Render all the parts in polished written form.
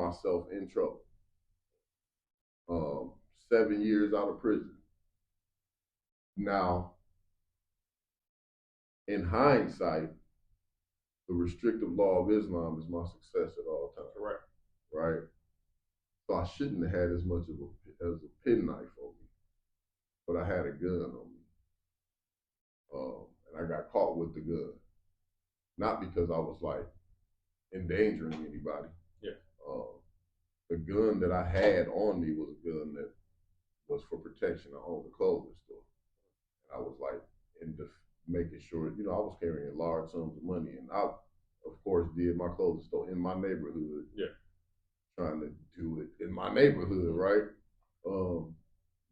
myself in trouble. 7 years out of prison. Now, in hindsight, the restrictive law of Islam is my success at all times. Correct. Right? So I shouldn't have had as much of a penknife on me, but I had a gun on me, and I got caught with the gun. Not because I was like endangering anybody. Yeah. The gun that I had on me was a gun that was for protection. I owned a clothing store, and I was like making sure, I was carrying large sums of money, and I, of course, did my clothing store in my neighborhood. Yeah. Trying to do it in my neighborhood, right?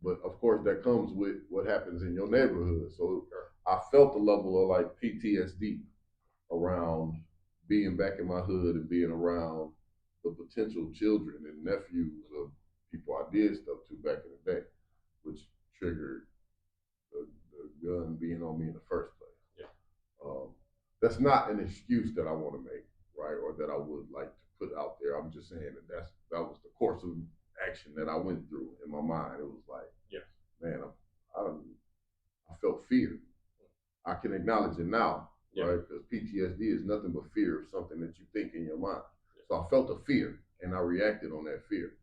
But of course, that comes with what happens in your neighborhood. So I felt the level of like PTSD around being back in my hood and being around the potential children and nephews of people I did stuff to back in the day, which triggered the gun being on me in the first place. Yeah. That's not an excuse that I want to make, right, or that I would like to put out there. I'm just saying that was the course of action that I went through in my mind. It was like, yeah, man, I felt fear. I can acknowledge it now, yeah, right? Because PTSD is nothing but fear of something that you think in your mind. So I felt a fear, and I reacted on that fear.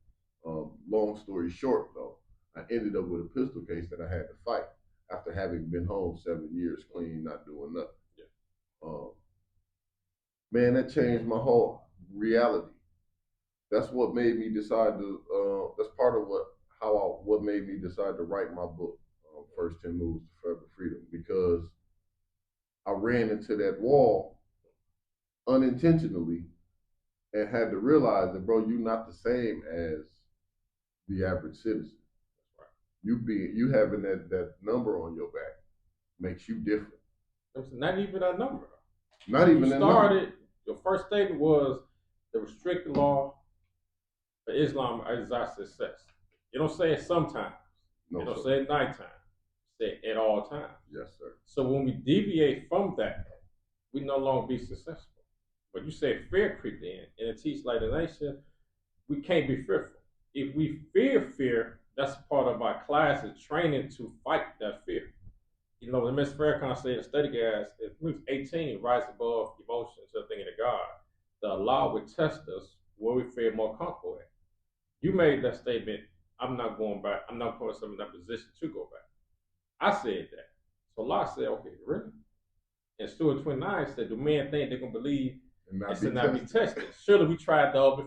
Long story short, though, I ended up with a pistol case that I had to fight after having been home 7 years clean, not doing nothing. Yeah. Man, that changed my whole reality. That's what made me decide to. That's part of what made me decide to write my book, First 10 Moves to Forever Freedom, because I ran into that wall unintentionally and had to realize that, bro, you're not the same as the average citizen. You having that number on your back makes you different. It's not even a number. Not even you started. Your first statement was the restricted law for Islam is our success. You don't say it sometimes. No, you don't sir. say it nighttime. You say it at all times. Yes, sir. So when we deviate from that, we no longer be successful. But you say fear creeped in, and it teaches like the nation, we can't be fearful. If we fear, that's part of our class is training to fight that fear. When Ms. Farrakhan said, study guys, if we was 18, rise above emotions to thinking of God. The law would test us where we feel more comfortable at. You made that statement, I'm not going back. I'm not putting myself in that position to go back. I said that. So Allah said, okay, really? And Stuart 29 said, do men think they're going to believe and not be tested? Surely we tried the other before.